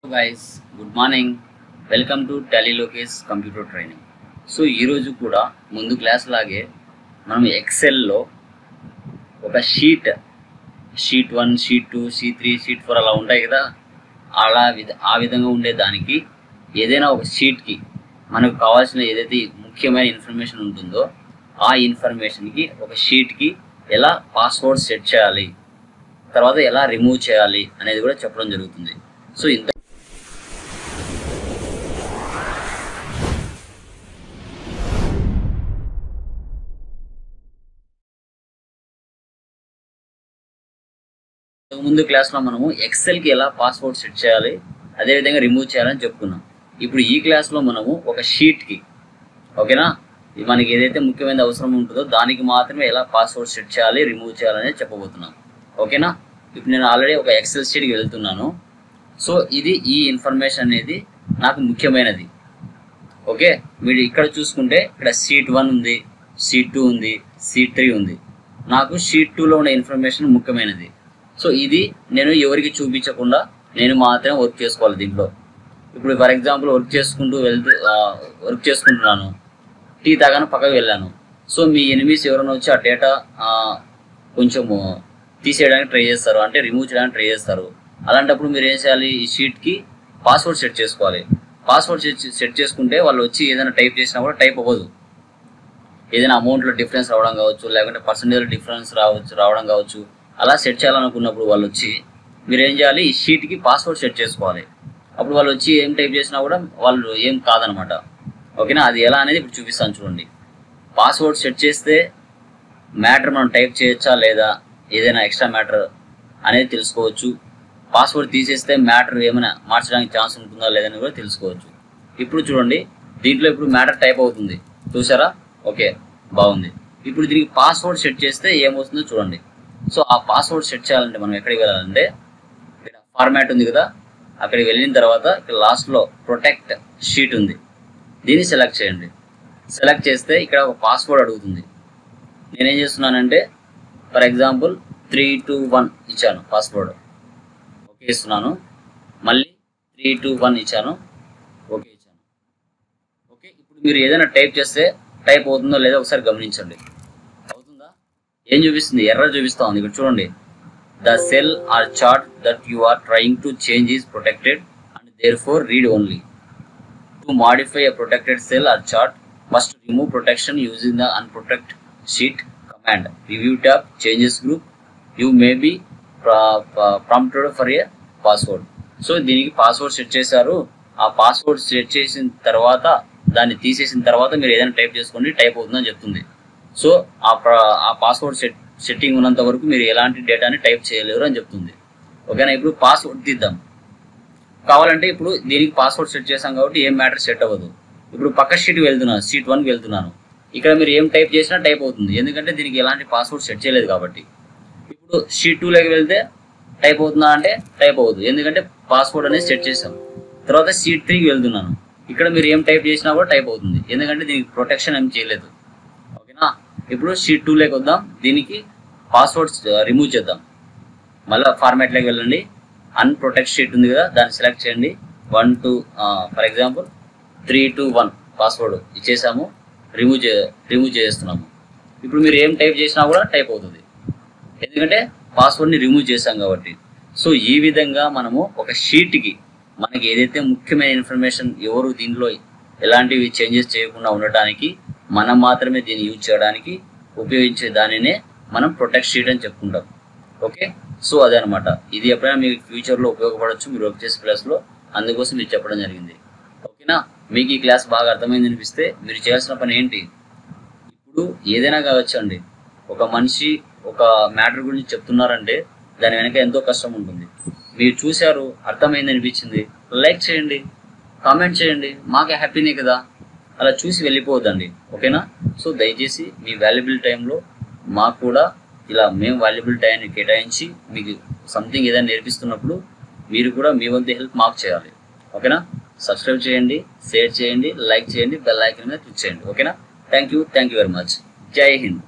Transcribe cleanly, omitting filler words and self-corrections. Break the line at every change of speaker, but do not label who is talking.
Hello guys, good morning. Welcome to Tally Lokesh Computer Training. So ఈరోజు కూడా ముందు class లాగే మనం ఎక్సెల్లో ఒక షీట్ 1, షీట్ 2, షీట్ 3, షీట్ 4 అలా ఉంటాయి కదా. ఆ విధంగా ఉండే దానికి ఏదైనా ఒక షీట్కి మనకు కావాల్సిన ఏదైతే ముఖ్యమైన ఇన్ఫర్మేషన్ ఉంటుందో ఆ ఇన్ఫర్మేషన్కి ఒక షీట్కి ఎలా పాస్వర్డ్ సెట్ చేయాలి, తర్వాత ఎలా రిమూవ్ చేయాలి అనేది కూడా చెప్పడం జరుగుతుంది. సో ముందు క్లాస్లో మనము ఎక్సెల్కి ఎలా పాస్వర్డ్ సెట్ చేయాలి, అదేవిధంగా రిమూవ్ చేయాలని చెప్పుకున్నాం. ఇప్పుడు ఈ క్లాస్లో మనము ఒక షీట్కి, ఓకేనా, మనకి ఏదైతే ముఖ్యమైన అవసరం ఉంటుందో దానికి మాత్రమే ఎలా పాస్వర్డ్ సెట్ చేయాలి, రిమూవ్ చేయాలని చెప్పబోతున్నాం. ఓకేనా, ఇప్పుడు నేను ఆల్రెడీ ఒక ఎక్సెల్ షీట్కి వెళ్తున్నాను. సో ఈ ఇన్ఫర్మేషన్ అనేది నాకు ముఖ్యమైనది. ఓకే, మీరు ఇక్కడ చూసుకుంటే ఇక్కడ షీట్ 1 ఉంది, షీట్ 2 ఉంది, షీట్ 3 ఉంది. నాకు షీట్ 2లో ఉన్న ఇన్ఫర్మేషన్ ముఖ్యమైనది. సో ఇది నేను ఎవరికి చూపించకుండా నేను మాత్రమే వర్క్ చేసుకోవాలి దీంట్లో. ఇప్పుడు ఫర్ ఎగ్జాంపుల్ వర్క్ చేసుకుంటున్నాను, టీ తాగాను, పక్కకు వెళ్ళాను. సో మీ ఎనిమీస్ ఎవరైనా వచ్చి ఆ డేటా కొంచెము తీసేయడానికి ట్రై చేస్తారు, అంటే రిమూవ్ చేయడానికి ట్రై చేస్తారు. అలాంటప్పుడు మీరు ఏం చేయాలి, ఈ షీట్కి పాస్వర్డ్ సెట్ చేసుకోవాలి. పాస్వర్డ్ సెట్ చేసుకుంటే వాళ్ళు వచ్చి ఏదైనా టైప్ చేసినా కూడా టైప్ అవ్వదు. ఏదైనా అమౌంట్లో డిఫరెన్స్ రావడం కావచ్చు, లేకుంటే పర్సంటేజ్ డిఫరెన్స్ రావడం కావచ్చు. అలా సెట్ చేయాలనుకున్నప్పుడు వాళ్ళు వచ్చి మీరు ఏం చేయాలి, ఈ షీట్కి పాస్వర్డ్ సెట్ చేసుకోవాలి. అప్పుడు వాళ్ళు వచ్చి ఏం టైప్ చేసినా కూడా వాళ్ళు ఏం కాదనమాట. ఓకేనా, అది ఎలా అనేది ఇప్పుడు చూపిస్తాను చూడండి. పాస్వర్డ్ సెట్ చేస్తే మ్యాటర్ మనం టైప్ చేయొచ్చా లేదా, ఏదైనా ఎక్స్ట్రా మ్యాటర్ అనేది తెలుసుకోవచ్చు. పాస్వర్డ్ తీసేస్తే మ్యాటర్ ఏమైనా మార్చడానికి ఛాన్స్ ఉంటుందా లేదని కూడా తెలుసుకోవచ్చు. ఇప్పుడు చూడండి, దీంట్లో ఇప్పుడు మ్యాటర్ టైప్ అవుతుంది, చూసారా? ఓకే, బాగుంది. ఇప్పుడు దీనికి పాస్వర్డ్ సెట్ చేస్తే ఏమవుతుందో చూడండి. సో ఆ పాస్వర్డ్ సెట్ చేయాలంటే మనం ఎక్కడికి వెళ్ళాలంటే, ఇక్కడ ఫార్మాట్ ఉంది కదా, అక్కడికి వెళ్ళిన తర్వాత ఇక్కడ లాస్ట్లో ప్రొటెక్ట్ షీట్ ఉంది, దీన్ని సెలెక్ట్ చేయండి. సెలెక్ట్ చేస్తే ఇక్కడ ఒక పాస్వర్డ్ అడుగుతుంది. నేనేం చేస్తున్నానంటే ఫర్ ఎగ్జాంపుల్ 321 ఇచ్చాను పాస్వర్డ్, ఓకే ఇస్తున్నాను. మళ్ళీ 321 ఇచ్చాను, ఓకే ఇచ్చాను. ఓకే, ఇప్పుడు మీరు ఏదైనా టైప్ చేస్తే టైప్ అవుతుందో లేదో ఒకసారి గమనించండి. అవుతుందా? ఏం చూపిస్తుంది? ఎర్రర్ చూపిస్తా ఉంది. ఇక్కడ చూడండి, the cell or chart that you are trying to change is protected and therefore read only. To modify a protected cell or chart must remove protection using the unprotect sheet command. Review tab changes group you may be prompted for a password. So దీనికి password set చేశారు. ఆ password set చేసిన తర్వాత దాన్ని తీసేసిన తర్వాత మీరు ఏదైనా టైప్ చేసుకోండి, టైప్ అవుతుందని చెప్తుంది. సో ఆ పాస్వర్డ్ సెట్టింగ్ ఉన్నంత వరకు మీరు ఎలాంటి డేటాని టైప్ చేయలేరు అని చెప్తుంది. ఓకేనా, ఇప్పుడు పాస్వర్డ్ తీద్దాం. కావాలంటే ఇప్పుడు దీనికి పాస్వర్డ్ సెట్ చేసాం కాబట్టి ఏం మ్యాటర్ సెట్ అవ్వదు. ఇప్పుడు పక్క షీట్కి వెళ్తున్నాను, షీట్ 1కి వెళ్తున్నాను. ఇక్కడ మీరు ఏం టైప్ చేసినా టైప్ అవుతుంది, ఎందుకంటే దీనికి ఎలాంటి పాస్వర్డ్ సెట్ చేయలేదు కాబట్టి. ఇప్పుడు షీట్ 2లోకి వెళ్తే టైప్ అవుతుందా అంటే టైప్ అవ్వదు, ఎందుకంటే పాస్వర్డ్ అనేది సెట్ చేసాం. తర్వాత షీట్ 3కి వెళ్తున్నాను, ఇక్కడ మీరు ఏం టైప్ చేసినా కూడా టైప్ అవుతుంది, ఎందుకంటే దీనికి ప్రొటెక్షన్ ఏం చేయలేదు. ఓకేనా, ఇప్పుడు షీట్ 2లోకి వద్దాం. దీనికి పాస్వర్డ్స్ రిమూవ్ చేద్దాం. మళ్ళీ ఫార్మాట్లోకి వెళ్ళండి, అన్ప్రొటెక్ట్ షీట్ ఉంది కదా, దాన్ని సెలెక్ట్ చేయండి. 1 2 ఫర్ ఎగ్జాంపుల్ 321 పాస్వర్డ్ ఇచ్చేసాము, రిమూవ్ చేస్తున్నాము. ఇప్పుడు మీరు ఏం టైప్ చేసినా కూడా టైప్ అవుతుంది, ఎందుకంటే పాస్వర్డ్ని రిమూవ్ చేసాం కాబట్టి. సో ఈ విధంగా మనము ఒక షీట్కి మనకి ఏదైతే ముఖ్యమైన ఇన్ఫర్మేషన్, ఎవరు దీనిలో ఎలాంటివి చేంజెస్ చేయకుండా ఉండటానికి, మనం మాత్రమే దీన్ని యూజ్ చేయడానికి ఉపయోగించే దానినే మనం ప్రొటెక్ట్ షీట్ అని చెప్పుకుంటాం. ఓకే, సో అదే అనమాట. ఇది ఎప్పుడైనా మీకు ఫ్యూచర్లో ఉపయోగపడవచ్చు మీరు వర్క్ చేసే క్లాస్లో, అందుకోసం మీకు చెప్పడం జరిగింది. ఓకేనా, మీకు ఈ క్లాస్ బాగా అర్థమైంది అనిపిస్తే మీరు చేయాల్సిన పని ఏంటి, ఇప్పుడు ఏదైనా కావచ్చు అండి, ఒక మనిషి ఒక మ్యాటర్ గురించి చెప్తున్నారంటే దాని వెనక ఎంతో కష్టం ఉంటుంది. మీరు చూశారు, అర్థమైంది అనిపించింది, లైక్ చేయండి, కామెంట్ చేయండి, మాకే హ్యాపీనే కదా. అలా చూసి వెళ్ళిపోవద్దండి. ఓకేనా, సో దయచేసి మీ వాల్యుబుల్ టైంలో మాకు కూడా ఇలా మేము వాల్యుబుల్ టైంని కేటాయించి మీకు సంథింగ్ ఏదైనా నేర్పిస్తున్నప్పుడు మీరు కూడా మీ వంతు హెల్ప్ మాకు చేయాలి. ఓకేనా, సబ్స్క్రైబ్ చేయండి, షేర్ చేయండి, లైక్ చేయండి, బెల్ ఐకాన్ మీద క్లిక్ చేయండి. ఓకేనా, థ్యాంక్ యూ వెరీ మచ్. జై హింద్.